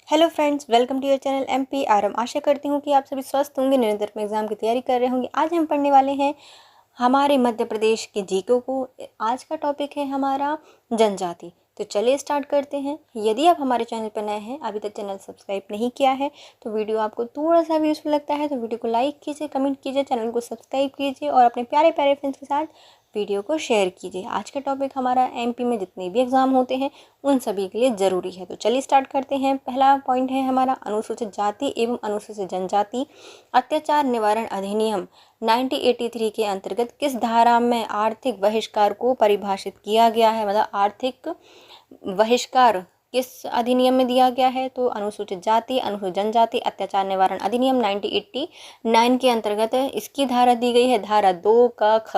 Hello friends, welcome to your channel MPRM। आशा करती हूँ कि आप सभी स्वस्थ होंगे, निरंतर में एग्जाम की तैयारी कर रहे होंगे। आज हम पढ़ने वाले हैं हमारे मध्य प्रदेश के जीके को। आज का टॉपिक है हमारा जनजाति। तो चलिए स्टार्ट करते हैं। यदि आप हमारे चैनल पर नए हैं, अभी तक चैनल सब्सक्राइब नहीं किया है, तो वीडियो आपको थोड़ा सा भी यूजफुल लगता है तो वीडियो को लाइक कीजिए, कमेंट कीजिए, चैनल को सब्सक्राइब कीजिए और अपने प्यारे प्यारे फ्रेंड्स के साथ वीडियो को शेयर कीजिए। आज का टॉपिक हमारा MP में जितने भी एग्ज़ाम होते हैं उन सभी के लिए ज़रूरी है। तो चलिए स्टार्ट करते हैं। पहला पॉइंट है हमारा अनुसूचित जाति एवं अनुसूचित जनजाति अत्याचार निवारण अधिनियम 1983 के अंतर्गत किस धारा में आर्थिक बहिष्कार को परिभाषित किया गया है। मतलब आर्थिक बहिष्कार किस अधिनियम में दिया गया है, तो अनुसूचित जाति अनुसूचित जनजाति अत्याचार निवारण अधिनियम 1989 के अंतर्गत इसकी धारा दी गई है, धारा 2 का ख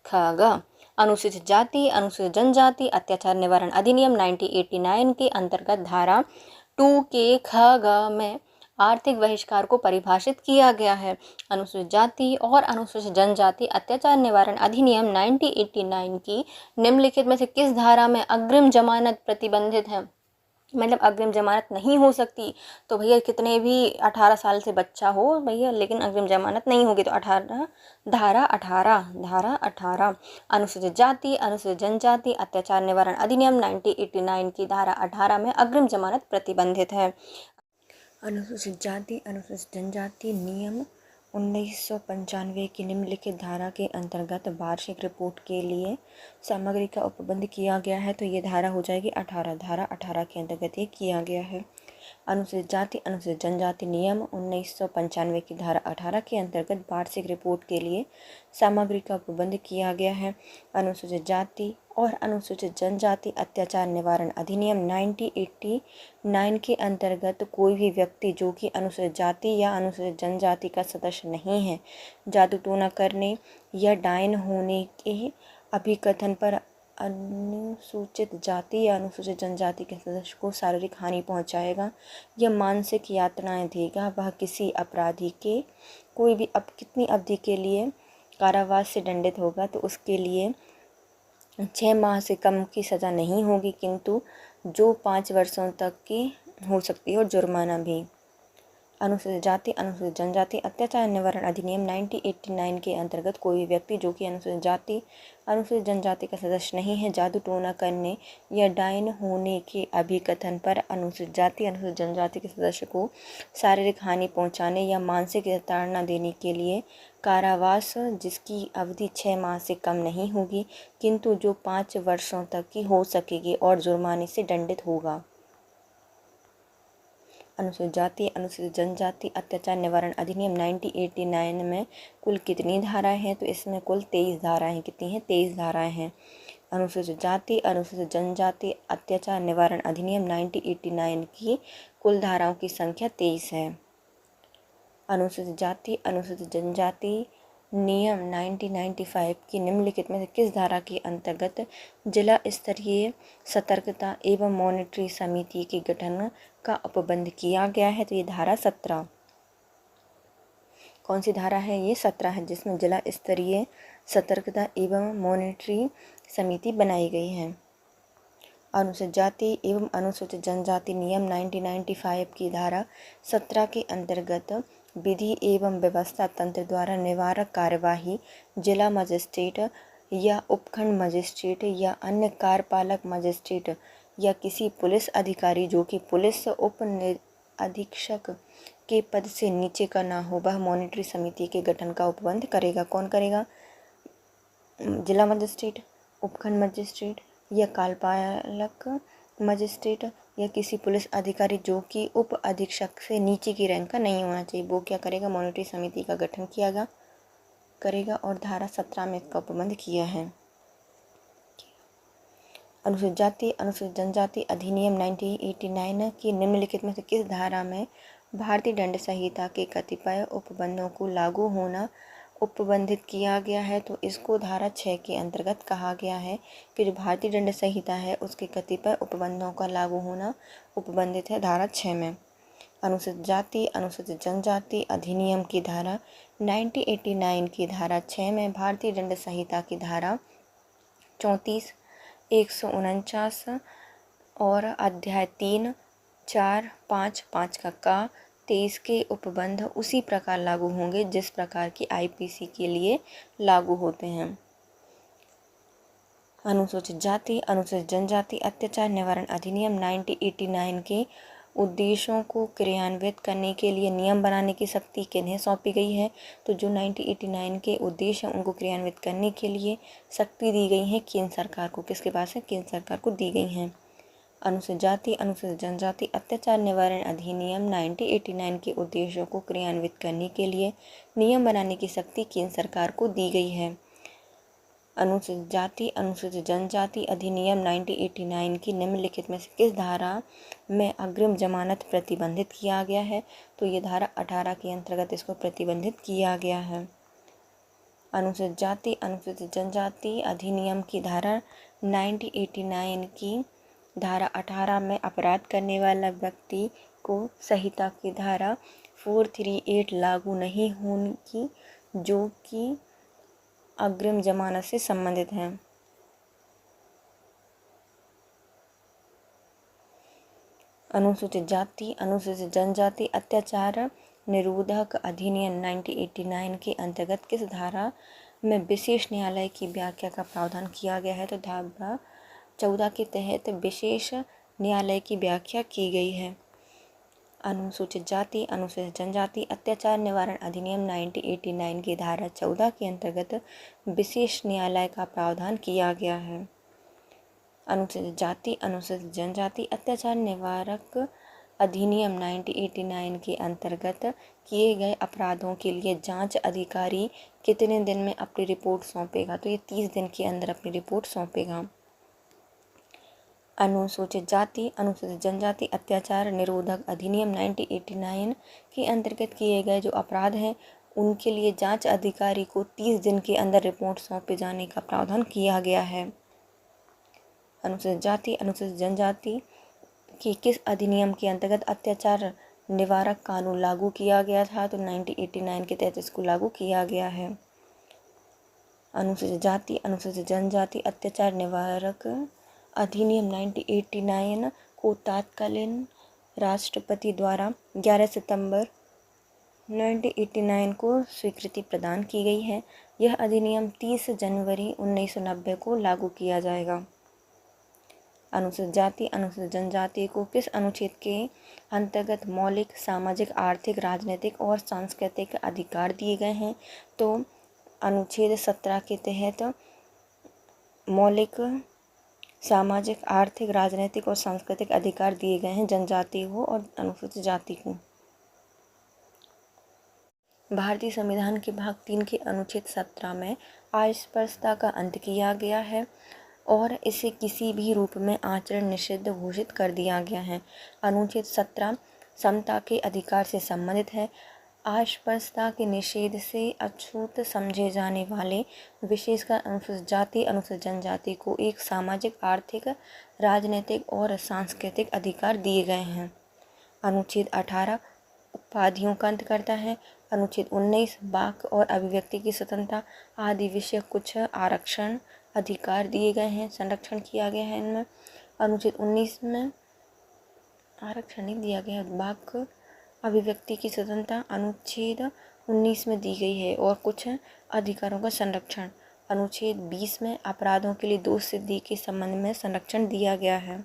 ग। अनुसूचित जाति अनुसूचित जनजाति अत्याचार निवारण अधिनियम 1989 के अंतर्गत धारा 2 के ख ग में आर्थिक बहिष्कार को परिभाषित किया गया है। अनुसूचित जाति और अनुसूचित जनजाति अत्याचार निवारण अधिनियम 1989 की निम्नलिखित में से किस धारा में अग्रिम जमानत प्रतिबंधित है। मतलब अग्रिम जमानत नहीं हो सकती, तो भैया कितने भी 18 साल से बच्चा हो भैया, लेकिन अग्रिम जमानत नहीं होगी तो धारा 18 अनुसूचित जाति अनुसूचित जनजाति अत्याचार निवारण अधिनियम 1989 की धारा 18 में अग्रिम जमानत प्रतिबंधित है। अनुसूचित जाति अनुसूचित जनजाति नियम 1995 की निम्नलिखित धारा के अंतर्गत वार्षिक रिपोर्ट के लिए सामग्री का उपबंध किया गया है, तो ये धारा हो जाएगी 18। धारा 18 के अंतर्गत ये किया गया है। अनुसूचित जाति अनुसूचित जनजाति नियम 1995 की धारा 18 के अंतर्गत वार्षिक रिपोर्ट के लिए सामग्री का उपबंध किया गया है। अनुसूचित जाति और अनुसूचित जनजाति अत्याचार निवारण अधिनियम 1989 के अंतर्गत कोई भी व्यक्ति जो कि अनुसूचित जाति या अनुसूचित जनजाति का सदस्य नहीं है, जादू टोना करने या डायन होने के अभिकथन पर अनुसूचित जाति या अनुसूचित जनजाति के सदस्य को शारीरिक हानि पहुंचाएगा या मानसिक यातनाएं देगा, वह किसी अपराधी के कोई भी कितनी अवधि के लिए कारावास से दंडित होगा, तो उसके लिए 6 माह से कम की सज़ा नहीं होगी, किंतु जो 5 वर्षों तक की हो सकती है और जुर्माना भी। अनुसूचित जाति अनुसूचित जनजाति अत्याचार निवारण अधिनियम 1989 के अंतर्गत कोई भी व्यक्ति जो कि अनुसूचित जाति अनुसूचित जनजाति का सदस्य नहीं है, जादू टोना करने या डायन होने के अभिकथन पर अनुसूचित जाति अनुसूचित जनजाति के सदस्य को शारीरिक हानि पहुंचाने या मानसिक ताड़ना देने के लिए कारावास जिसकी अवधि 6 माह से कम नहीं होगी, किंतु जो 5 वर्षों तक की हो सकेगी और जुर्माने से दंडित होगा। अनुसूचित जाति अनुसूचित जनजाति अत्याचार निवारण अधिनियम 1989 में कुल कितनी धाराएं हैं, तो इसमें कुल 23 धाराएं हैं। कितनी हैं? 23 धाराएं हैं। अनुसूचित जाति अनुसूचित जनजाति अत्याचार निवारण अधिनियम 1989 की कुल धाराओं की संख्या 23 है। अनुसूचित जाति अनुसूचित जनजाति नियम 1995 की निम्नलिखित में से किस धारा के अंतर्गत जिला स्तरीय सतर्कता एवं मॉनिटरी समिति के गठन का उपबंध किया गया है, तो ये धारा 17। कौन सी धारा है? ये 17 है, जिसमें जिला स्तरीय सतर्कता एवं मॉनिटरी समिति बनाई गई है। अनुसूचित जाति एवं अनुसूचित जनजाति नियम 1995 की धारा 17 के अंतर्गत विधि एवं व्यवस्था तंत्र द्वारा निवारक कार्यवाही जिला मजिस्ट्रेट या उपखंड मजिस्ट्रेट या अन्य कार्यपालक मजिस्ट्रेट या किसी पुलिस अधिकारी जो कि पुलिस उप अधीक्षक के पद से नीचे का ना हो, वह मॉनिटरी समिति के गठन का उपबंध करेगा। कौन करेगा? जिला मजिस्ट्रेट, उपखंड मजिस्ट्रेट या कार्यपालक मजिस्ट्रेट या किसी पुलिस अधिकारी जो कि उप अधीक्षक से नीचे की रैंक का नहीं होना चाहिए, वो क्या करेगा? मॉनिटरी समिति का गठन करेगा और धारा 17 में इसका उपबंध किया है। अनुसूचित जाति अनुसूचित जनजाति अधिनियम 1989 की निम्नलिखित में से किस धारा में भारतीय दंड संहिता के कतिपय उपबंधों को लागू होना उपबंधित किया गया है, तो इसको धारा 6 के अंतर्गत कहा गया है कि जो भारतीय दंड संहिता है उसके कतिपय उपबंधों का लागू होना उपबंधित है धारा 6 में। अनुसूचित जाति अनुसूचित जनजाति अधिनियम की धारा 1989 की धारा 6 में भारतीय दंड संहिता की धारा 34, 149 और अध्याय 3 4.5.5 का 23 के उपबंध उसी प्रकार लागू होंगे जिस प्रकार की आईपीसी के लिए लागू होते हैं। अनुसूचित जाति अनुसूचित जनजाति अत्याचार निवारण अधिनियम 1989 के उद्देश्यों को क्रियान्वित करने के लिए नियम बनाने की शक्ति किन्हें सौंपी गई है? तो जो 1989 के उद्देश्य हैं उनको क्रियान्वित करने के लिए शक्ति दी गई है केंद्र सरकार को। किसके पास है? केंद्र सरकार को दी गई हैं। अनुसूचित जाति अनुसूचित जनजाति अत्याचार निवारण अधिनियम 1989 के उद्देश्यों को क्रियान्वित करने के लिए नियम बनाने की शक्ति केंद्र सरकार को दी गई है। अनुसूचित जाति अनुसूचित जनजाति अधिनियम 1989 की निम्नलिखित में से किस धारा में अग्रिम जमानत प्रतिबंधित किया गया है? तो ये धारा 18 के अंतर्गत इसको प्रतिबंधित किया गया है। अनुसूचित जाति अनुसूचित जनजाति अधिनियम की धारा 1989 की धारा 18 में अपराध करने वाला व्यक्ति को संहिता की धारा 438 लागू नहीं होगी जो कि अग्रिम जमानत से संबंधित हैं। अनुसूचित जाति अनुसूचित जनजाति अत्याचार निरोधक अधिनियम 1989 के अंतर्गत किस धारा में विशेष न्यायालय की व्याख्या का प्रावधान किया गया है? तो धारा 14 के तहत विशेष न्यायालय की व्याख्या की गई है। अनुसूचित जाति अनुसूचित जनजाति अत्याचार निवारण अधिनियम 1989 की धारा 14 के अंतर्गत विशेष न्यायालय का प्रावधान किया गया है। अनुसूचित जाति अनुसूचित जनजाति अत्याचार निवारक अधिनियम 1989 के अंतर्गत किए गए अपराधों के लिए जांच अधिकारी कितने दिन में अपनी रिपोर्ट सौंपेगा? तो ये 30 दिन के अंदर अपनी रिपोर्ट सौंपेगा। अनुसूचित जाति अनुसूचित जनजाति अत्याचार निरोधक अधिनियम 1989 के अंतर्गत किए गए जो अपराध हैं उनके लिए जांच अधिकारी को 30 दिन के अंदर रिपोर्ट सौंपे जाने का प्रावधान किया गया है। अनुसूचित जाति अनुसूचित जनजाति की किस अधिनियम के अंतर्गत अत्याचार निवारक कानून लागू किया गया था? तो 1989 के तहत इसको लागू किया गया है। अनुसूचित जाति अनुसूचित जनजाति अत्याचार निवारक अधिनियम 1989 को तत्कालीन राष्ट्रपति द्वारा 11 सितंबर 1989 को स्वीकृति प्रदान की गई है। यह अधिनियम 30 जनवरी 1990 को लागू किया जाएगा। अनुसूचित जाति अनुसूचित जनजाति को किस अनुच्छेद के अंतर्गत मौलिक सामाजिक आर्थिक राजनीतिक और सांस्कृतिक अधिकार दिए गए हैं? तो अनुच्छेद 17 के तहत मौलिक सामाजिक आर्थिक राजनीतिक और सांस्कृतिक अधिकार दिए गए हैं जनजाति को और अनुसूचित जाति को। भारतीय संविधान के भाग 3 के अनुच्छेद 17 में अस्पृश्यता का अंत किया गया है और इसे किसी भी रूप में आचरण निषिद्ध घोषित कर दिया गया है। अनुच्छेद 17 समता के अधिकार से संबंधित है। अस्पृश्यता के निषेध से अछूत समझे जाने वाले विशेषकर अनुसूचित जाति अनुसूचित जनजाति को एक सामाजिक आर्थिक राजनीतिक और सांस्कृतिक अधिकार दिए गए हैं। अनुच्छेद 18 उपाधियों का अंत करता है। अनुच्छेद 19 वाक और अभिव्यक्ति की स्वतंत्रता आदि विषय कुछ आरक्षण अधिकार दिए गए हैं, संरक्षण किया गया है इनमें। अनुच्छेद 19 में आरक्षण नहीं दिया गया, वाक अभिव्यक्ति की स्वतंत्रता अनुच्छेद 19 में दी गई है और कुछ अधिकारों का संरक्षण अनुच्छेद 20 में अपराधों के लिए दोष सिद्धि के संबंध में संरक्षण दिया गया है।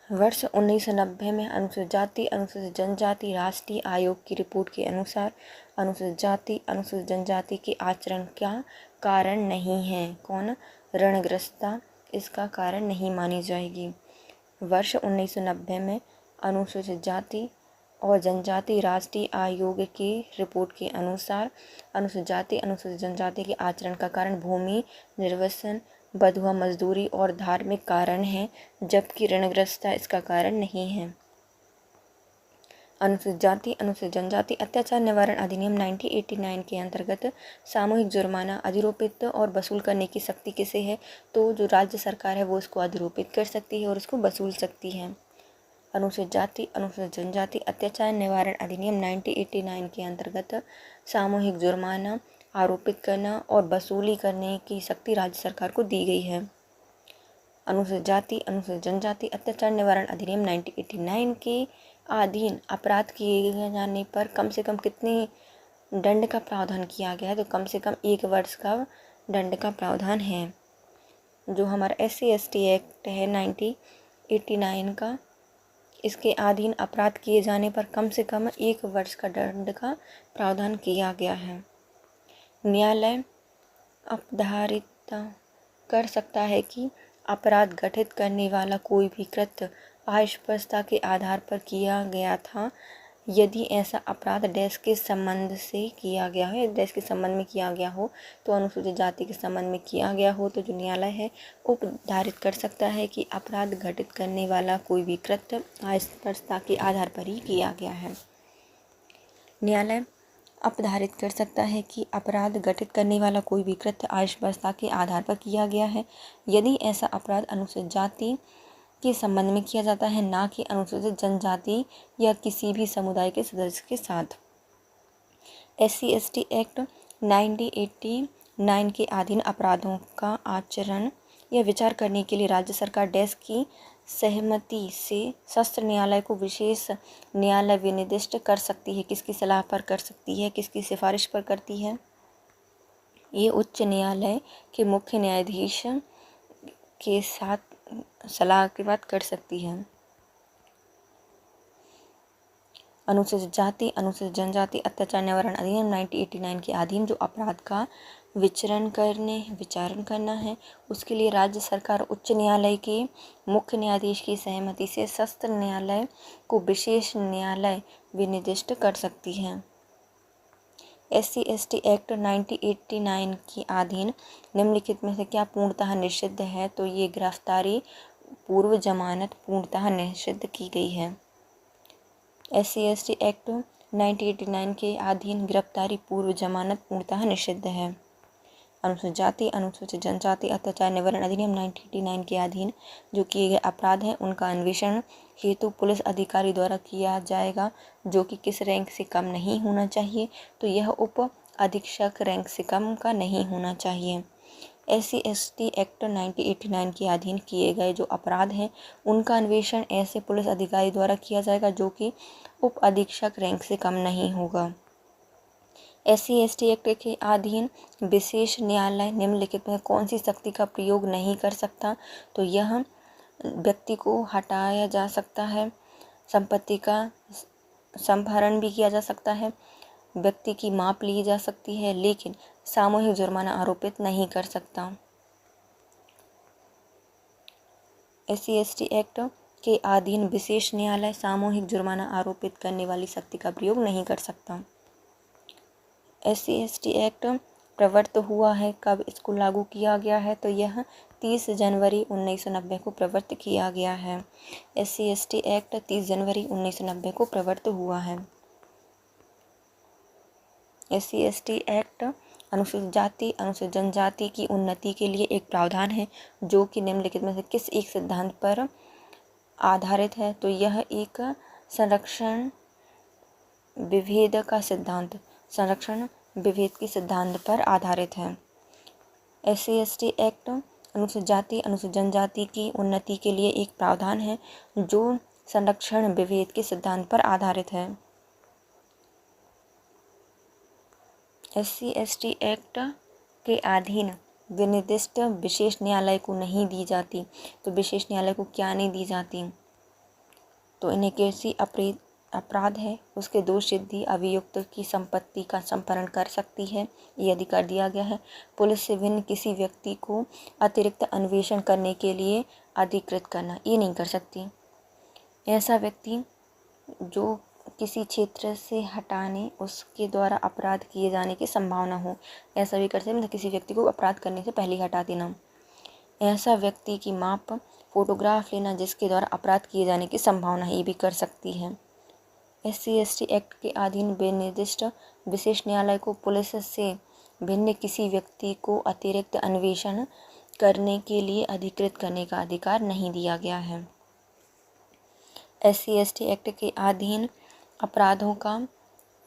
वर्ष 1990 में अनुसूचित जाति अनुसूचित जनजाति राष्ट्रीय आयोग की रिपोर्ट के अनुसार अनुसूचित जाति अनुसूचित जनजाति के आचरण का कारण नहीं है। कौन? ऋणग्रस्तता इसका कारण नहीं मानी जाएगी। वर्ष 1990 में अनुसूचित जाति और जनजाति राष्ट्रीय आयोग की रिपोर्ट के अनुसार अनुसूचित जाति अनुसूचित जनजाति के आचरण का कारण भूमि निर्वसन बंधुआ मजदूरी और धार्मिक कारण है, जबकि ऋणग्रस्तता इसका कारण नहीं है। अनुसूचित जाति अनुसूचित जनजाति अत्याचार निवारण अधिनियम 1989 के अंतर्गत सामूहिक जुर्माना अधिरोपित और वसूल करने की शक्ति किसे है? तो जो राज्य सरकार है वो इसको अधिरोपित कर सकती है और इसको वसूल सकती है। अनुसूचित जाति अनुसूचित जनजाति अत्याचार निवारण अधिनियम 1989 के अंतर्गत सामूहिक जुर्माना आरोपित करना और वसूली करने की शक्ति राज्य सरकार को दी गई है। अनुसूचित जाति अनुसूचित जनजाति अत्याचार निवारण अधिनियम 1989 के अधीन अपराध किए जाने पर कम से कम कितने दंड का प्रावधान किया गया है? तो कम से कम 1 वर्ष का दंड का प्रावधान है। जो हमारा SC/ST एक्ट है 1989 का, इसके अधीन अपराध किए जाने पर कम से कम 1 वर्ष का दंड का प्रावधान किया गया है। न्यायालय अपराधित कर सकता है कि अपराध घटित करने वाला कोई भी कृत्य अस्पष्टता के आधार पर किया गया था, यदि ऐसा अपराध देश के संबंध से किया गया हो, देश के संबंध में किया गया हो, तो अनुसूचित जाति के संबंध में किया गया हो, तो जो न्यायालय है उपधारित कर सकता है कि अपराध घटित करने वाला कोई भी कृत्य अस्पष्टता के आधार पर ही किया गया है। न्यायालय अपधारित कर सकता है कि अपराध घटित करने वाला कोई भी कृत्य अस्पष्टता के आधार पर किया गया है, यदि ऐसा अपराध अनुसूचित जाति के संबंध में किया जाता है, ना कि अनुसूचित जनजाति या किसी भी समुदाय के सदस्य के साथ। SC/ST एक्ट 1989 के अधीन अपराधों का आचरण या विचार करने के लिए राज्य सरकार देश की सहमति से सत्र न्यायालय को विशेष न्यायालय विनिर्दिष्ट कर सकती है। किसकी सलाह पर कर सकती है? किसकी सिफारिश पर करती है? ये उच्च न्यायालय के मुख्य न्यायाधीश के साथ सलाह के बाद कर सकती है। अनुसूचित जाति अनुसूचित जनजाति अत्याचार निवारण अधिनियम 1989 के अधीन जो अपराध का विचारण करना है, उसके लिए राज्य सरकार उच्च न्यायालय के मुख्य न्यायाधीश की सहमति से सत्र न्यायालय को विशेष न्यायालय विनिर्दिष्ट कर सकती है। SC/ST एक्ट 1989 के अधीन निम्नलिखित में से क्या पूर्णतः निषिद्ध है? तो ये गिरफ्तारी पूर्व जमानत पूर्णतः निषिद्ध की गई है। SC/ST एक्ट 1989 के अधीन गिरफ्तारी पूर्व जमानत पूर्णतः निषिद्ध है। अनुसूचित जाति अनुसूचित जनजाति अत्याचार निवारण अधिनियम 1989 के अधीन जो किए गए अपराध हैं, उनका अन्वेषण हेतु पुलिस अधिकारी द्वारा किया जाएगा, जो कि किस रैंक से कम नहीं होना चाहिए? तो यह उप अधीक्षक रैंक से कम का नहीं होना चाहिए। SC/ST एक्ट 1989 के अधीन किए गए जो अपराध हैं, उनका अन्वेषण ऐसे पुलिस अधिकारी द्वारा किया जाएगा जो कि उप अधीक्षक रैंक से कम नहीं होगा। SC/ST एक्ट के अधीन विशेष न्यायालय निम्नलिखित में कौन सी शक्ति का प्रयोग नहीं कर सकता? तो यह व्यक्ति को हटाया जा सकता है, संपत्ति का संभरण भी किया जा सकता है, व्यक्ति की माप ली जा सकती है, लेकिन सामूहिक जुर्माना आरोपित नहीं कर सकता। SC/ST एक्ट के अधीन विशेष न्यायालय सामूहिक जुर्माना आरोपित करने वाली शक्ति का प्रयोग नहीं कर सकता। SC/ST एक्ट प्रवर्त हुआ है कब इसको लागू किया गया है? तो यह 30 जनवरी 1990 को प्रवर्त किया गया है। SC/ST एक्ट 30 जनवरी 1990 को प्रवर्त हुआ है। SC/ST एक्ट अनुसूचित जाति अनुसूचित जनजाति की उन्नति के लिए एक प्रावधान है, जो कि निम्नलिखित में से किस एक सिद्धांत पर आधारित है? तो यह एक संरक्षण विभेद का सिद्धांत संरक्षण विभेद के सिद्धांत पर आधारित है। SC/ST एक्ट अनुसूचित जाति अनुसूचित जनजाति की उन्नति के लिए एक प्रावधान है, जो संरक्षण विभेद के सिद्धांत पर आधारित है। SC/ST एक्ट के अधीन विनिर्दिष्ट विशेष न्यायालय को नहीं दी जाती। तो विशेष न्यायालय को क्या नहीं दी जाती? तो इन्हें किसी अपराध है उसके दोष सिद्धि अभियुक्त की संपत्ति का संपहरण कर सकती है, ये अधिकार दिया गया है। पुलिस से भिन्न किसी व्यक्ति को अतिरिक्त अन्वेषण करने के लिए अधिकृत करना, ये नहीं कर सकती। ऐसा व्यक्ति जो किसी क्षेत्र से हटाने उसके द्वारा अपराध किए जाने की संभावना हो, ऐसा भी कर सकते, मतलब किसी व्यक्ति को अपराध करने से पहले हटा देना। ऐसा व्यक्ति की माप फोटोग्राफ लेना जिसके द्वारा अपराध किए जाने की संभावना है, ये भी कर सकती है। SC/ST एक्ट के अधीन विनिर्दिष्ट विशेष न्यायालय को पुलिस से भिन्न किसी व्यक्ति को अतिरिक्त अन्वेषण करने के लिए अधिकृत करने का अधिकार नहीं दिया गया है। SC/ST एक्ट के अधीन अपराधों का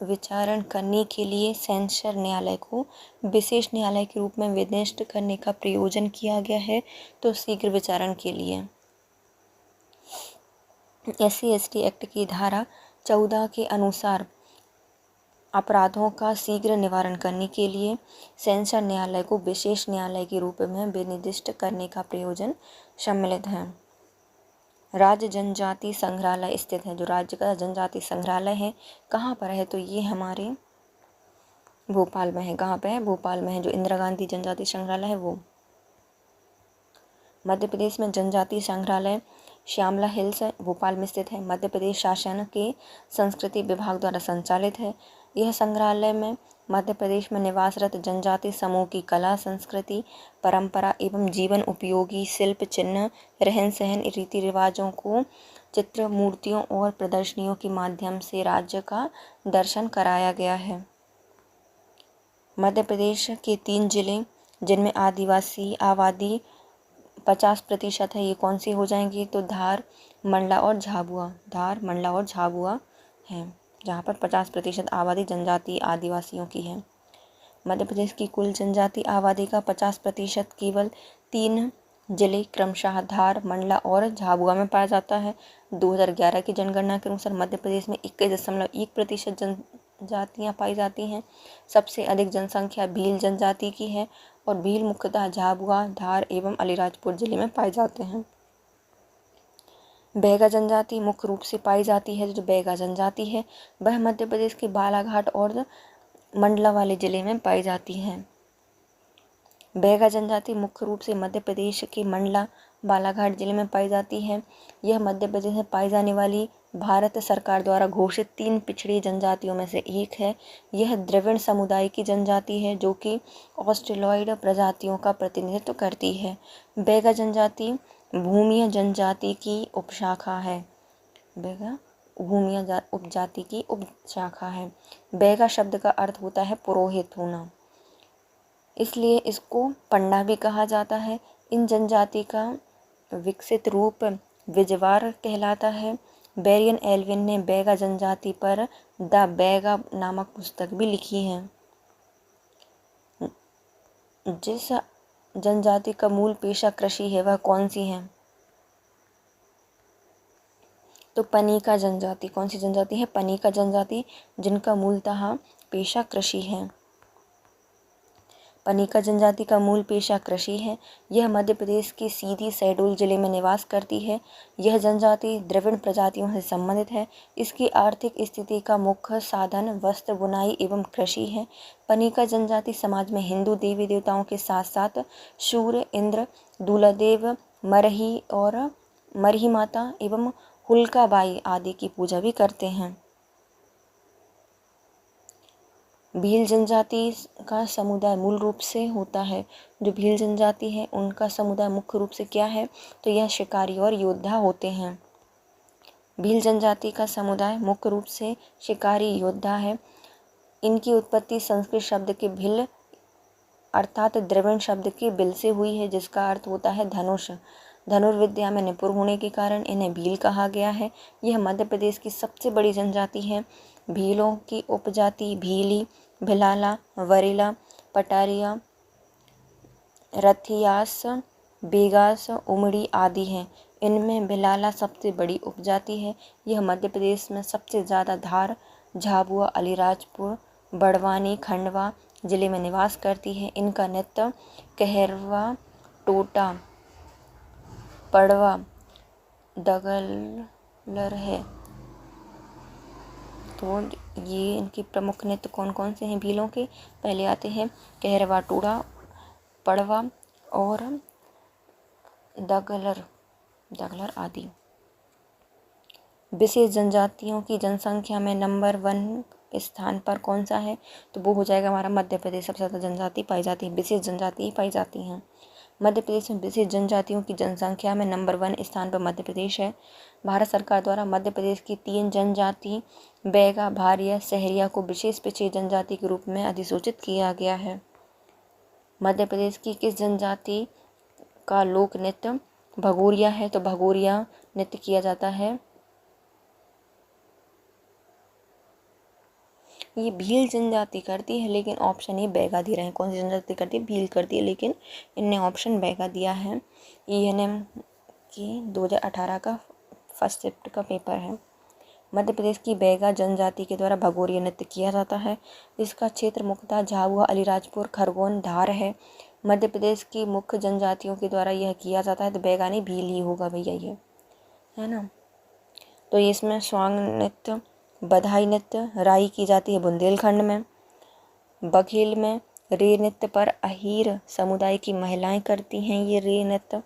विचारण करने के लिए सेंसर न्यायालय को विशेष न्यायालय के रूप में विनिष्ट करने का प्रयोजन किया गया है, तो शीघ्र विचारण के लिए। SC/ST एक्ट की धारा 14 के अनुसार अपराधों का शीघ्र निवारण करने के लिए सेंसर न्यायालय को विशेष न्यायालय के रूप में विनिर्दिष्ट करने का प्रयोजन सम्मिलित है। राज्य जनजाति संग्रहालय स्थित है। जो राज्य का जनजाति संग्रहालय है कहाँ पर है, तो ये हमारे भोपाल में है। कहाँ पे है, भोपाल में है। जो इंदिरा गांधी जनजाति संग्रहालय है वो। मध्य प्रदेश में जनजाति संग्रहालय श्यामला हिल्स भोपाल में स्थित है। मध्य प्रदेश शासन के संस्कृति विभाग द्वारा संचालित है। यह संग्रहालय में मध्य प्रदेश में निवासरत जनजाति समूह की कला, संस्कृति, परंपरा एवं जीवन उपयोगी शिल्प, चिन्ह, रहन सहन, रीति रिवाजों को चित्र, मूर्तियों और प्रदर्शनियों के माध्यम से राज्य का दर्शन कराया गया है। मध्य प्रदेश के 3 जिले जिनमें आदिवासी आबादी 50% है, ये कौन सी हो जाएंगी, तो धार, मंडला और झाबुआ। धार, मंडला और झाबुआ हैं, जहाँ पर 50% आबादी जनजाति आदिवासियों की है। मध्य प्रदेश की कुल जनजाति आबादी का 50% केवल 3 जिले क्रमशः धार, मंडला और झाबुआ में पाया जाता है। 2011 की जनगणना के अनुसार मध्य प्रदेश में 21.1% जनजातियाँ पाई जाती हैं। सबसे अधिक जनसंख्या भील जनजाति की है और भील मुख्यतः झाबुआ, धार एवं अलीराजपुर जिले में पाए जाते हैं। बैगा जनजाति मुख्य रूप से पाई जाती है। जो बैगा जनजाति है वह मध्य प्रदेश के बालाघाट और मंडला वाले जिले में पाई जाती है। बैगा जनजाति मुख्य रूप से मध्य प्रदेश के मंडला, बालाघाट जिले में पाई जाती है। यह मध्य प्रदेश में पाई जाने वाली भारत सरकार द्वारा घोषित 3 पिछड़ी जनजातियों में से एक है। यह द्रविड़ समुदाय की जनजाति है जो कि ऑस्ट्रेलॉइड प्रजातियों का प्रतिनिधित्व करती है। बैगा जनजाति भूमिया जनजाति की उपशाखा है। बैगा भूमिया उपजाति की उपशाखा है। बैगा शब्द का अर्थ होता है पुरोहित होना, इसलिए इसको पंडा भी कहा जाता है। इन जनजाति का विकसित रूप विजवार कहलाता है। बेरियन एल्विन ने बैगा जनजाति पर द बैगा नामक पुस्तक भी लिखी है। जिस जनजाति का मूल पेशा कृषि है वह कौन सी है, तो पनीका जनजाति। कौन सी जनजाति है, पनीका जनजाति, जिनका मूलतः पेशा कृषि है। पनीका जनजाति का मूल पेशा कृषि है। यह मध्य प्रदेश के सीधी शहडोल जिले में निवास करती है। यह जनजाति द्रविड़ प्रजातियों से संबंधित है। इसकी आर्थिक स्थिति का मुख्य साधन वस्त्र बुनाई एवं कृषि है। पनीका जनजाति समाज में हिंदू देवी देवताओं के साथ साथ सूर्य, इंद्र, दूलादेव, मरही और मरही माता एवं हुल्काबाई आदि की पूजा भी करते हैं। भील जनजाति का समुदाय मूल रूप से होता है। जो भील जनजाति है उनका समुदाय मुख्य रूप से क्या है, तो यह शिकारी और योद्धा होते हैं। भील जनजाति का समुदाय मुख्य रूप से शिकारी योद्धा है। इनकी उत्पत्ति संस्कृत शब्द के भिल अर्थात द्रविड़ शब्द के बिल से हुई है, जिसका अर्थ होता है धनुष। धनुर्विद्या में निपुण होने के कारण इन्हें भील कहा गया है। यह मध्य प्रदेश की सबसे बड़ी जनजाति है। भीलों की उपजाति भीली, भिलाला, वरेला, पटारिया, रथियास, बेगास, उमड़ी आदि हैं। इनमें भिलाला सबसे बड़ी उपजाति है। यह मध्य प्रदेश में सबसे ज़्यादा धार, झाबुआ, अलीराजपुर, बड़वानी, खंडवा जिले में निवास करती है। इनका नृत्य कहरवा, टोटा, पड़वा, दगलर है। तो ये इनके प्रमुख नृत्य कौन कौन से हैं भीलों के, पहले आते हैं कहरवा, टोड़ा, पड़वा और दगलर आदि। विशेष जनजातियों की जनसंख्या में नंबर 1 स्थान पर कौन सा है, तो वो हो जाएगा हमारा मध्य प्रदेश। सबसे ज़्यादा जनजाति पाई जाती है, विशेष जनजाति ही पाई जाती हैं। मध्य प्रदेश में विशेष जनजातियों की जनसंख्या में नंबर 1 स्थान पर मध्य प्रदेश है। भारत सरकार द्वारा मध्य प्रदेश की 3 जनजाति बैगा, भारिया, सहरिया को विशेष पिछड़ी जनजाति के रूप में अधिसूचित किया गया है। मध्य प्रदेश की किस जनजाति का लोक नृत्य भगोरिया है, तो भगोरिया नृत्य किया जाता है ये भील जनजाति करती है, लेकिन ऑप्शन ये बैगा दे रहे हैं। कौन सी जनजाति करती है? भील करती है, लेकिन इनने ऑप्शन बैगा दिया है। ENM की 2018 का फर्स्ट शिफ्ट का पेपर है। मध्य प्रदेश की बैगा जनजाति के द्वारा भगोरिया नृत्य किया जाता है। इसका क्षेत्र मुख्यतः झाबुआ, अलीराजपुर, खरगोन, धार है। मध्य प्रदेश की मुख्य जनजातियों के द्वारा यह किया जाता है, तो बैगा नहीं भील ही होगा भैया, ये है ना। तो ये इसमें स्वांग नृत्य, बधाई नृत्य, राई की जाती है बुंदेलखंड में। बघेल में रे नृत्य पर अहीर समुदाय की महिलाएं करती हैं ये रे नृत्य।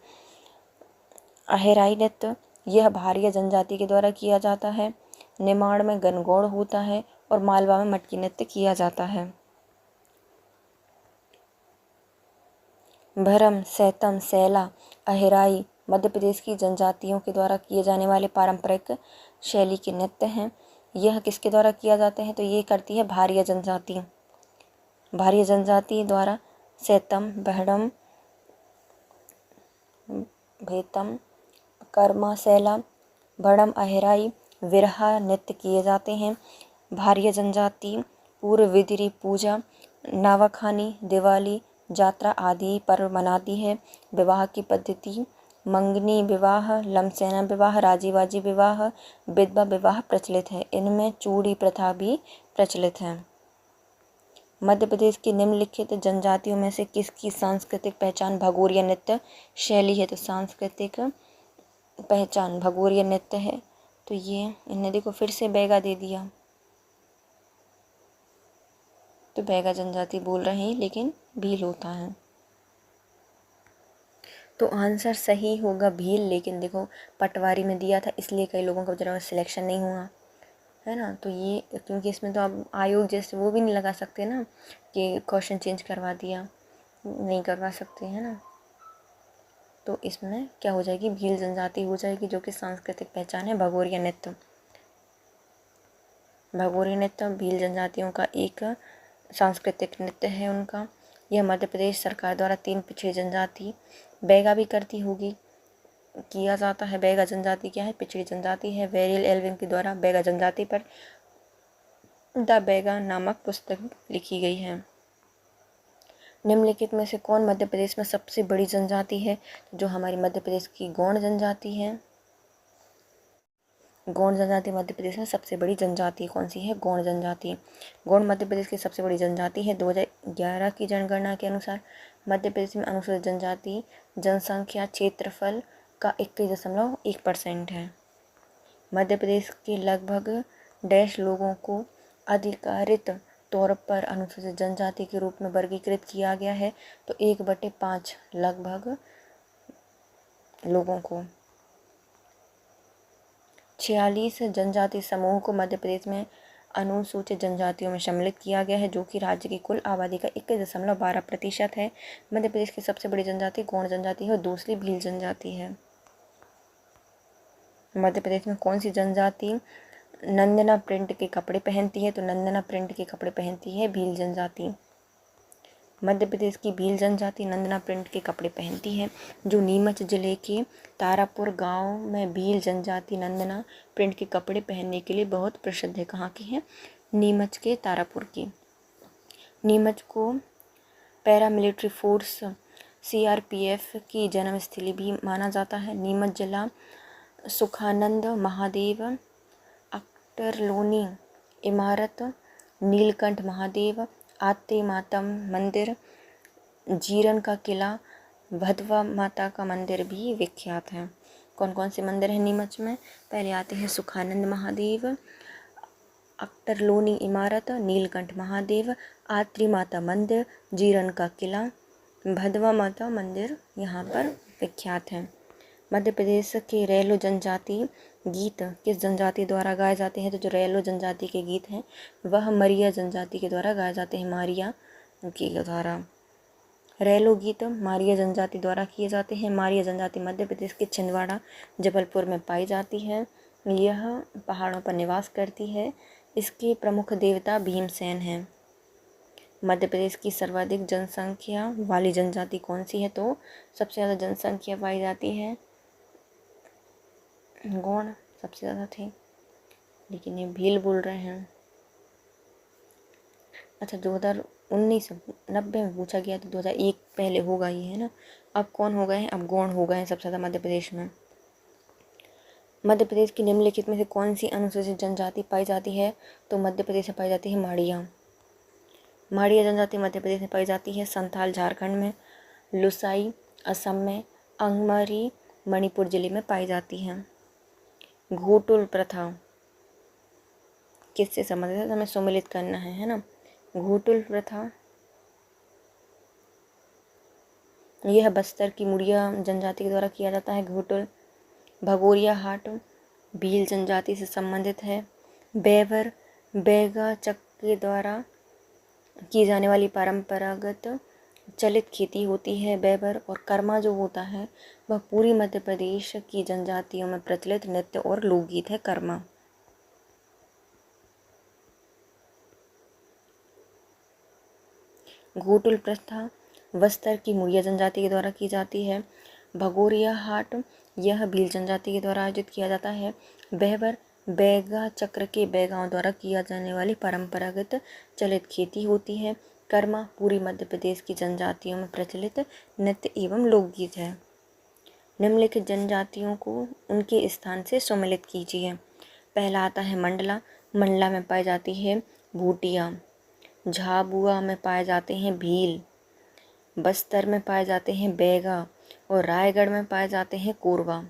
अहेराई नृत्य यह भारिया जनजाति के द्वारा किया जाता है। निमाड़ में गणगौर होता है और मालवा में मटकी नृत्य किया जाता है। भरम, सैतम, सैला, अहेराई मध्य प्रदेश की जनजातियों के द्वारा किए जाने वाले पारंपरिक शैली के नृत्य हैं। यह किसके द्वारा किया जाते हैं? तो ये करती है भारिया जनजाति। भारिया जनजाति द्वारा सैतम, बहड़म, भेतम, कर्मा, सैला, भड़म, अहेराई, विरहा नृत्य किए जाते हैं। भारिया जनजाति पूर्व विदिरी पूजा, नावाखानी, दिवाली, जात्रा आदि पर्व मनाती है। विवाह की पद्धति मंगनी विवाह, लमसेना विवाह, राजीबाजी विवाह, विधवा विवाह प्रचलित है। इनमें चूड़ी प्रथा भी प्रचलित है। मध्य प्रदेश की निम्नलिखित जनजातियों में से किसकी सांस्कृतिक पहचान भगोरिया नृत्य शैली है? तो सांस्कृतिक पहचान भगोरिया नृत्य है। तो ये इन्हें देखो फिर से बैगा दे दिया, तो बैगा जनजाति बोल रहे हैं, लेकिन भील होता है। तो आंसर सही होगा भील, लेकिन देखो पटवारी में दिया था, इसलिए कई लोगों का ज़रा सिलेक्शन नहीं हुआ, है ना। तो ये क्योंकि इसमें तो आप आयोग जैसे वो भी नहीं लगा सकते ना कि क्वेश्चन चेंज करवा दिया, नहीं करवा सकते, है ना। तो इसमें क्या हो जाएगी? भील जनजाति हो जाएगी, जो कि सांस्कृतिक पहचान है भगोरिया नृत्य। भगोरिया नृत्य भील जनजातियों का एक सांस्कृतिक नृत्य है उनका। यह मध्य प्रदेश सरकार द्वारा 3 पिछड़ी जनजाति बैगा भी करती होगी, किया जाता है। बैगा जनजाति क्या है? पिछड़ी जनजाति है। वेरियल एल्विन के द्वारा बैगा जनजाति पर द बैगा नामक पुस्तक लिखी गई है। निम्नलिखित में से कौन मध्य प्रदेश में सबसे बड़ी जनजाति है? जो हमारी मध्य प्रदेश की गौंड जनजाति है। गौंड जनजाति मध्य प्रदेश में सबसे बड़ी जनजाति कौन सी है? गौंड जनजाति। गौंड मध्य प्रदेश की सबसे बड़ी जनजाति है। 2011 की जनगणना के अनुसार मध्य प्रदेश में अनुसूचित जनजाति जनसंख्या क्षेत्रफल का 21.1% है। मध्य प्रदेश के लगभग डैश लोगों को अधिकारित तौर पर अनुसूचित जनजाति के रूप में वर्गीकृत किया गया है। तो 1/5 लगभग लोगों को। 46 जनजाति समूह को मध्य प्रदेश में अनुसूचित जनजातियों में सम्मिलित किया गया है, जो कि राज्य की कुल आबादी का 21.12% है। मध्य प्रदेश की सबसे बड़ी जनजाति गौंड जनजाति है और दूसरी भील जनजाति है। मध्य प्रदेश में कौन सी जनजाति नंदना प्रिंट के कपड़े पहनती है? तो नंदना प्रिंट के कपड़े पहनती है भील जनजाति। मध्य प्रदेश की भील जनजाति नंदना प्रिंट के कपड़े पहनती है। जो नीमच जिले के तारापुर गांव में भील जनजाति नंदना प्रिंट के कपड़े पहनने के लिए बहुत प्रसिद्ध है। कहाँ की है? नीमच के तारापुर की। नीमच को पैरामिलिट्री फोर्स CRPF की जन्मस्थली भी माना जाता है। नीमच जिला सुखानंद महादेव, अक्टरलोनी इमारत, नीलकंठ महादेव, आते मातम मंदिर, जीरन का किला, भदवा माता का मंदिर भी विख्यात है। कौन कौन से मंदिर हैं नीमच में? पहले आते हैं सुखानंद महादेव, अक्टरलोनी इमारत, नीलकंठ महादेव, आत्री माता मंदिर, जीरन का किला, भदवा माता मंदिर यहाँ पर विख्यात है। मध्य प्रदेश के रेलो जनजाति गीत किस जनजाति द्वारा गाए जाते हैं? तो जो रेलो जनजाति के गीत हैं वह मरिया जनजाति के द्वारा गाए जाते हैं। मारिया के द्वारा रेलो गीत मारिया जनजाति द्वारा किए जाते हैं। मारिया जनजाति मध्य प्रदेश के छिंदवाड़ा जबलपुर में पाई जाती है। यह पहाड़ों पर निवास करती है। इसके प्रमुख देवता भीमसेन हैं। मध्य प्रदेश की सर्वाधिक जनसंख्या वाली जनजाति कौन सी है? तो सबसे ज़्यादा जनसंख्या पाई जाती है गौंड, सबसे ज़्यादा थे, लेकिन ये भील बोल रहे हैं। अच्छा 2090 में पूछा गया, तो 2001 पहले होगा ये, है ना। अब कौन हो गए हैं, अब गौड़ हो गए हैं सबसे ज़्यादा मध्य प्रदेश में। मध्य प्रदेश की निम्नलिखित में से कौन सी अनुसूचित जनजाति पाई जाती है, तो मध्य प्रदेश में पाई जाती है माड़िया। माड़िया जनजाति मध्य प्रदेश में पाई जाती है। संथाल झारखंड में, लुसाई असम में, अंगमरी मणिपुर जिले में पाई जाती है। घोटुल प्रथा किससे संबंधित है, हमें सम्मिलित करना है ना। घोटुल प्रथा यह बस्तर की मुड़िया जनजाति के द्वारा किया जाता है। घोटुल भगोरिया हाट भील जनजाति से संबंधित है। बेवर बैगा चक के द्वारा की जाने वाली परंपरागत चलित खेती होती है। बेवर और कर्मा जो होता है वह पूरी मध्य प्रदेश की जनजातियों में प्रचलित नृत्य और लोकगीत है कर्मा। घोटुल प्रथा बस्तर की मुड़िया जनजाति के द्वारा की जाती है। भगोरिया हाट यह भील जनजाति के द्वारा आयोजित किया जाता है। बेवर बैगा चक्र के बैगाओं द्वारा किया जाने वाली परंपरागत चलित खेती होती है। कर्मा पूरी मध्य प्रदेश की जनजातियों में प्रचलित नृत्य एवं लोकगीत है। निम्नलिखित जनजातियों को उनके स्थान से सम्मिलित कीजिए। पहला आता है मंडला। मंडला में पाई जाती है भूटिया। झाबुआ में पाए जाते हैं भील। बस्तर में पाए जाते हैं बैगा और रायगढ़ में पाए जाते हैं कोरवा।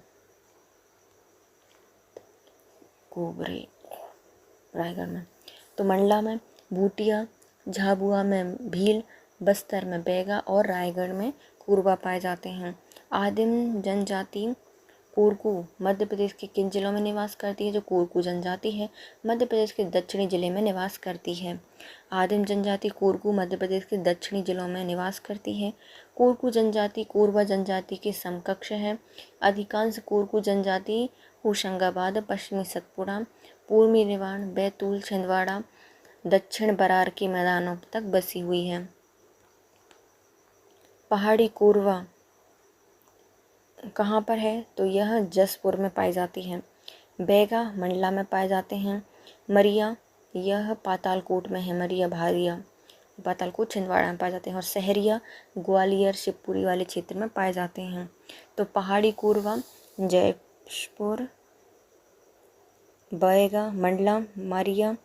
कोबरे रायगढ़ में। तो मंडला में भूटिया, झाबुआ में भील, बस्तर में बैगा और रायगढ़ में कोरवा पाए जाते हैं। आदिम जनजाति कोरकू मध्य प्रदेश के किन जिलों में निवास करती है, जो कोरकू जनजाति है मध्य प्रदेश के दक्षिणी जिले में निवास करती है। आदिम जनजाति कोरकू मध्य प्रदेश के दक्षिणी जिलों में निवास करती है। कोरकू जनजाति कोरवा जनजाति के समकक्ष है। अधिकांश कोरकू जनजाति होशंगाबाद, पश्चिमी सतपुड़ा, पूर्वी निवाड़, बैतूल, छिंदवाड़ा, दक्षिण बरार के मैदानों तक बसी हुई है। पहाड़ी कोरवा कहाँ पर है, तो यह जसपुर में पाई जाती है। बैगा मंडला में पाए जाते हैं। मरिया यह पातालकोट में है। मरिया भारिया पातालकोट छिंदवाड़ा में पाए जाते हैं। और सहरिया ग्वालियर शिवपुरी वाले क्षेत्र में पाए जाते हैं। तो पहाड़ी कोरवा जयपुर, बैगा मंडला, मरिया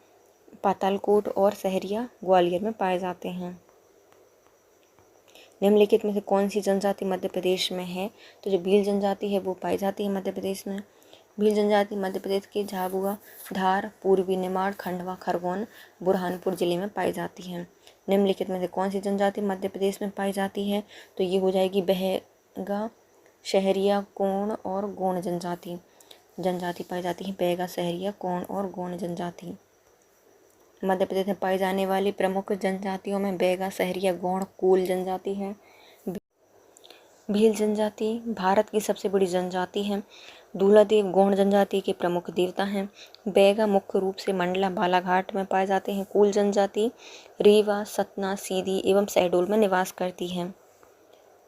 पातालकोट और सहरिया ग्वालियर में पाए जाते हैं। निम्नलिखित में से कौन सी जनजाति मध्य प्रदेश में है, तो जो भील जनजाति है वो पाई जाती है मध्य प्रदेश में। भील जनजाति मध्य प्रदेश के झाबुआ, धार, पूर्वी निमाड़, खंडवा, खरगोन, बुरहानपुर जिले में पाई जाती है। निम्नलिखित में से कौन सी जनजाति मध्य प्रदेश में पाई जाती है, तो ये हो जाएगी बैगा, शहरिया, कोण और गौण जनजाति पाई जाती है। बैगा, सहरिया, कोण और गौण जनजाति मध्य प्रदेश में पाई जाने वाली प्रमुख जनजातियों में बैगा, सहरिया, गौड़, कोल जनजाति है। भील जनजाति भारत की सबसे बड़ी जनजाति है। दूल्हादेव गौड़ जनजाति के प्रमुख देवता हैं। बैगा मुख्य रूप से मंडला, बालाघाट में पाए जाते हैं। कोल जनजाति रीवा, सतना, सीधी एवं शहडोल में निवास करती है।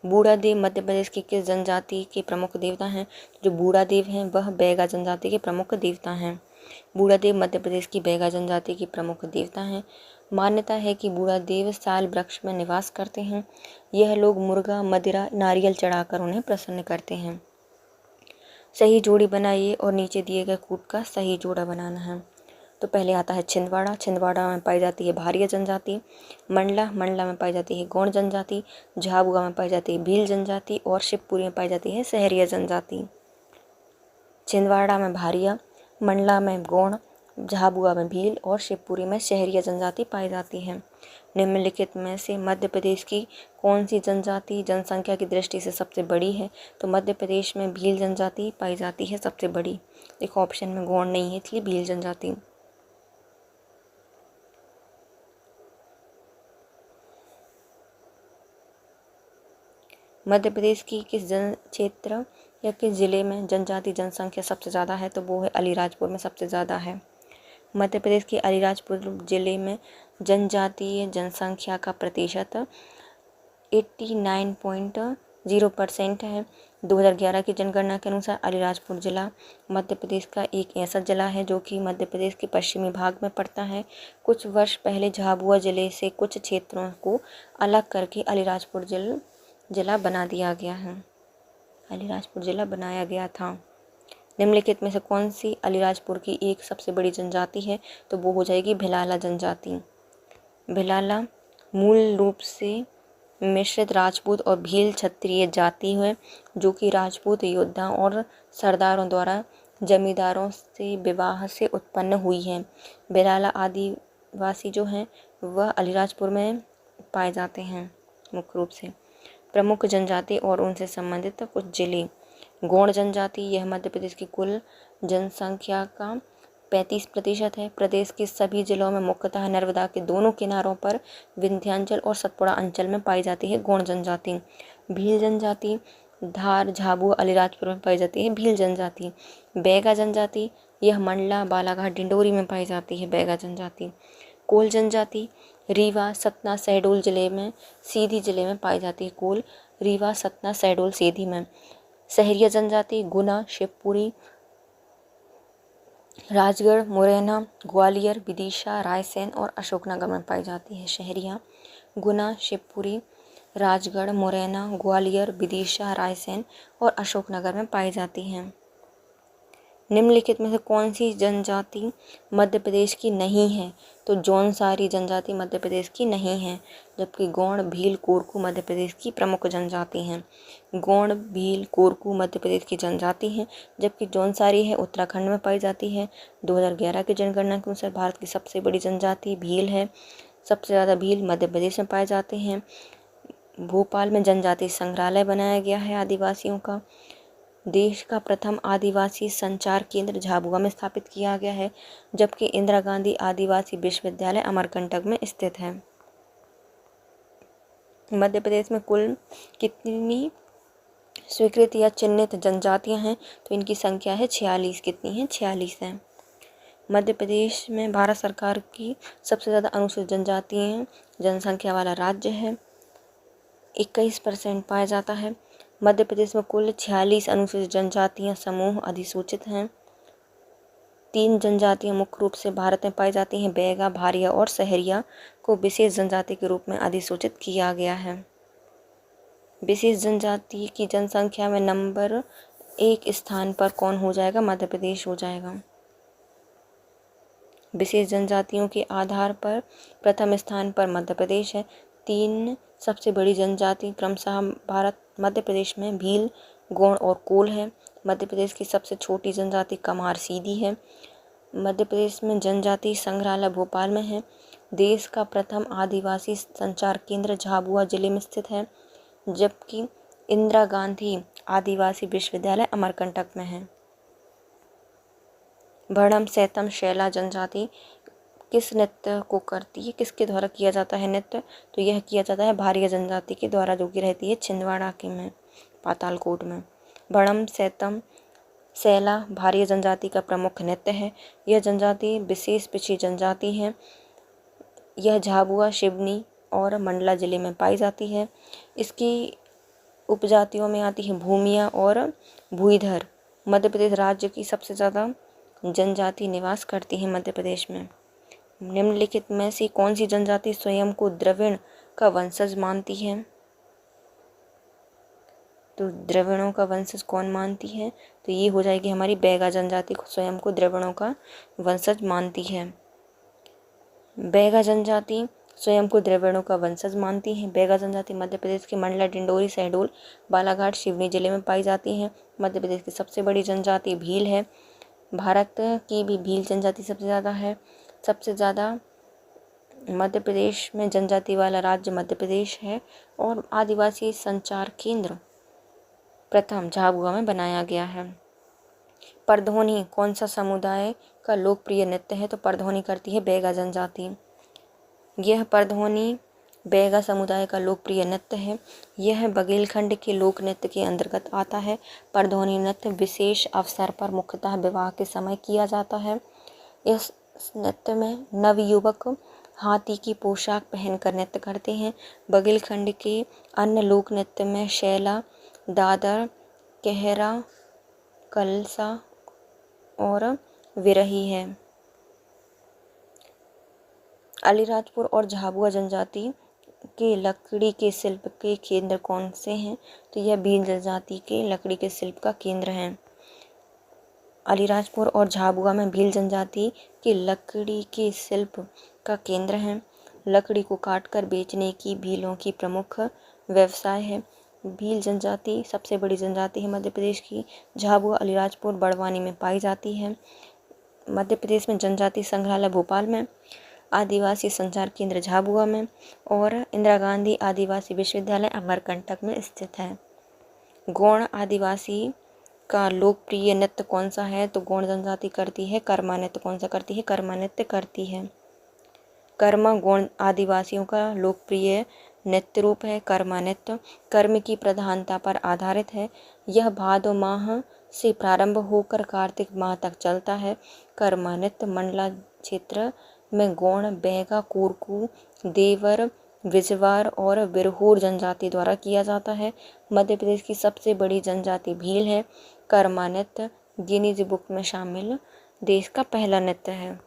बूढ़ादेव मध्य प्रदेश की किस जनजाति के प्रमुख देवता हैं, जो बूढ़ादेव हैं वह बैगा जनजाति के प्रमुख देवता हैं। बूढ़ादेव मध्य प्रदेश की बैगा जनजाति के प्रमुख देवता हैं। मान्यता है कि बूढ़ादेव साल वृक्ष में निवास करते हैं। यह लोग मुर्गा, मदिरा, नारियल चढ़ाकर उन्हें प्रसन्न करते हैं। सही जोड़ी बनाइए और नीचे दिए गए कूट का सही जोड़ा बनाना है। तो पहले आता है छिंदवाड़ा। छिंदवाड़ा में पाई जाती है भारिया जनजाति। मंडला में पाई जाती है गौड़ जनजाति। झाबुआ में पाई जाती है भील जनजाति और शिवपुरी में पाई जाती है सहरिया जनजाति। छिंदवाड़ा में भारिया, मंडला में गौड़, झाबुआ में भील और शिवपुरी में शहरिया जनजाति पाई जाती है। निम्नलिखित में से मध्य प्रदेश की कौन सी जनजाति जनसंख्या की दृष्टि से सबसे बड़ी है, तो मध्य प्रदेश में भील जनजाति पाई जाती है सबसे बड़ी। एक ऑप्शन में गौड़ नहीं है इसलिए भील जनजाति। मध्य प्रदेश की किस जन क्षेत्र या किस ज़िले में जनजाति जनसंख्या सबसे ज़्यादा है, तो वो है अलीराजपुर में सबसे ज़्यादा है। मध्य प्रदेश के अलीराजपुर ज़िले में जनजातीय जनसंख्या का प्रतिशत 0% है। 2011 की जनगणना के अनुसार अलीराजपुर ज़िला मध्य प्रदेश का एक ऐसा ज़िला है जो कि मध्य प्रदेश के पश्चिमी भाग में पड़ता है। कुछ वर्ष पहले झाबुआ ज़िले से कुछ क्षेत्रों को अलग करके अलीराजपुर ज़िला बना दिया गया है। अलीराजपुर ज़िला बनाया गया था। निम्नलिखित में से कौन सी अलीराजपुर की एक सबसे बड़ी जनजाति है? तो वो हो जाएगी भिलाला जनजाति। भिलाला मूल रूप से मिश्रित राजपूत और भील क्षत्रिय जाति है जो कि राजपूत योद्धाओं और सरदारों द्वारा जमींदारों से विवाह से उत्पन्न हुई है। भिलाला आदिवासी जो हैं वह अलीराजपुर में पाए जाते हैं मुख्य रूप से। प्रमुख जनजाति और उनसे संबंधित कुछ जिले। गौड़ जनजाति, यह मध्य प्रदेश की कुल जनसंख्या का 35% है। प्रदेश के सभी जिलों में मुख्यतः नर्मदा के दोनों किनारों पर विंध्याचल और सतपुड़ा अंचल में पाई जाती है गौड़ जनजाति। भील जनजाति धार, झाबुआ, अलीराजपुर में पाई जाती है भील जनजाति। बैगा जनजाति, यह मंडला, बालाघाट, डिंडोरी में पाई जाती है बैगा जनजाति। कोल जनजाति रीवा, सतना, शहडोल जिले में, सीधी जिले में पाई जाती है। कोल रीवा, सतना, शहडोल, सीधी में। सहरिया जनजाति गुना, शिवपुरी, राजगढ़, मुरैना, ग्वालियर, विदिशा, रायसेन और अशोकनगर में पाई जाती है। शहरिया गुना, शिवपुरी, राजगढ़, मुरैना, ग्वालियर, विदिशा, रायसेन और अशोकनगर में पाई जाती हैं। निम्नलिखित में से कौन सी जनजाति मध्य प्रदेश की नहीं है? तो जौनसारी जनजाति मध्य प्रदेश की नहीं है, जबकि गौड़, भील, कोरकू मध्य प्रदेश की प्रमुख जनजाति हैं। गौड़, भील, कोरकू मध्य प्रदेश की जनजाति हैं, जबकि जौनसारी है उत्तराखंड में पाई जाती है। 2011 की जनगणना के अनुसार भारत की सबसे बड़ी जनजाति भील है। सबसे ज़्यादा भील मध्य प्रदेश में पाए जाते हैं। भोपाल में जनजाति संग्रहालय बनाया गया है आदिवासियों का। देश का प्रथम आदिवासी संचार केंद्र झाबुआ में स्थापित किया गया है, जबकि इंदिरा गांधी आदिवासी विश्वविद्यालय अमरकंटक में स्थित है। मध्य प्रदेश में कुल कितनी स्वीकृत या चिन्हित जनजातियां हैं? तो इनकी संख्या है 46। कितनी है? 46 है। मध्य प्रदेश में भारत सरकार की सबसे ज़्यादा अनुसूचित जनजातियां जनसंख्या वाला राज्य है, 21% पाया जाता है। मध्य प्रदेश में कुल 46 अनुसूचित जनजातियां समूह अधिसूचित हैं। 3 जनजातियां मुख्य रूप से भारत में पाई जाती हैं, बैगा, भारिया और सहरिया को विशेष जनजाति के रूप में अधिसूचित किया गया है। विशेष जनजाति की जनसंख्या में नंबर 1 स्थान पर कौन हो जाएगा? मध्य प्रदेश हो जाएगा। विशेष जनजातियों के आधार पर प्रथम स्थान पर मध्य प्रदेश है। 3 सबसे बड़ी जनजाति क्रमशः मध्य प्रदेश में भील, गौड़ और कोल है। मध्य प्रदेश की सबसे छोटी जनजाति कमार सीधी है। मध्य प्रदेश में जनजाति संग्रहालय भोपाल में है। देश का प्रथम आदिवासी संचार केंद्र झाबुआ जिले में स्थित है, जबकि इंदिरा गांधी आदिवासी विश्वविद्यालय अमरकंटक में है। भड़म, सैतम, शैला जनजाति किस नृत्य को करती है? किसके द्वारा किया जाता है नृत्य? तो यह किया जाता है भारिया जनजाति के द्वारा, जो कि रहती है छिंदवाड़ा के में, पातालकोट में। भड़म, सैतम, सैला भारिया जनजाति का प्रमुख नृत्य है। यह जनजाति विशेष पिछड़ी जनजाति है। यह झाबुआ, सिवनी और मंडला जिले में पाई जाती है। इसकी उपजातियों में आती है भूमिया और भूईधर। मध्य प्रदेश राज्य की सबसे ज़्यादा जनजाति निवास करती है मध्य प्रदेश में। निम्नलिखित में से कौन सी जनजाति स्वयं को द्रविड़ का वंशज मानती है? तो द्रविड़ों का वंशज कौन मानती है? तो ये हो जाएगी हमारी बैगा जनजाति को स्वयं को द्रविड़ों का वंशज मानती है। बैगा जनजाति स्वयं को द्रविड़ों का वंशज मानती है। बैगा जनजाति मध्य प्रदेश के मंडला, डिंडोरी, शहडोल, बालाघाट, सिवनी जिले में पाई जाती है। मध्य प्रदेश की सबसे बड़ी जनजाति भील है। भारत की भी भील जनजाति सबसे ज़्यादा है। सबसे ज़्यादा मध्य प्रदेश में जनजाति वाला राज्य मध्य प्रदेश है और आदिवासी संचार केंद्र प्रथम झाबुआ में बनाया गया है। परधोनी कौन सा समुदाय का लोकप्रिय नृत्य है? तो परधोनी करती है बैगा जनजाति। यह परधोनी बैगा समुदाय का लोकप्रिय नृत्य है। यह बघेलखंड के लोक नृत्य के अंतर्गत आता है। परधोनी नृत्य विशेष अवसर पर मुख्यतः विवाह के समय किया जाता है। इस नृत्य में नवयुवक हाथी की पोशाक पहनकर नृत्य करते हैं। बघेलखंड के अन्य लोक नृत्य में शैला, दादर, कहरा, कलसा और विरही है। अलीराजपुर और झाबुआ जनजाति के लकड़ी के शिल्प के केंद्र कौन से हैं? तो यह भील जनजाति के लकड़ी के शिल्प का केंद्र हैं। अलीराजपुर और झाबुआ में भील जनजाति के लकड़ी के शिल्प का केंद्र है। लकड़ी को काटकर बेचने की भीलों की प्रमुख व्यवसाय है। भील जनजाति सबसे बड़ी जनजाति है मध्य प्रदेश की। झाबुआ, अलीराजपुर, बड़वानी में पाई जाती है। मध्य प्रदेश में जनजाति संग्रहालय भोपाल में, आदिवासी संचार केंद्र झाबुआ में और इंदिरा गांधी आदिवासी विश्वविद्यालय अमरकंटक में स्थित है। गौड़ आदिवासी का लोकप्रिय नृत्य कौन सा है? तो गौड़ जनजाति करती है कर्मा नृत्य। कौन सा करती है? कर्मा नृत्य करती है। कर्मा गौड़ आदिवासियों का लोकप्रिय नृत्य रूप है। कर्मा नृत्य कर्म की प्रधानता पर आधारित है। यह भादो माह से प्रारंभ होकर कार्तिक माह तक चलता है। कर्मा नृत्य मंडला क्षेत्र में गौड़, बैगा, कोरकू, देवर, बिजवार और बिरहोर जनजाति द्वारा किया जाता है। मध्य प्रदेश की सबसे बड़ी जनजाति भील है। कर्मा नृत्य गिनीज बुक में शामिल देश का पहला नृत्य है।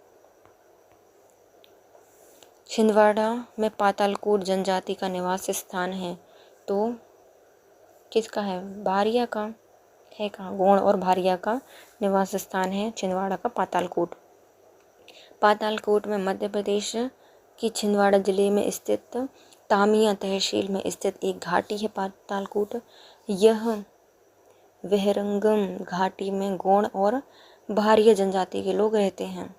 छिंदवाड़ा में पातालकोट जनजाति का निवास स्थान है। तो किसका है? भारिया का है। कहाँ? गौड़ और भारिया का निवास स्थान है छिंदवाड़ा का पातालकोट। पातालकोट में मध्य प्रदेश की छिंदवाड़ा जिले में स्थित तामिया तहसील में स्थित एक घाटी है पातालकोट। यह विहंगम घाटी में गौड़ और भारिया जनजाति के लोग रहते हैं।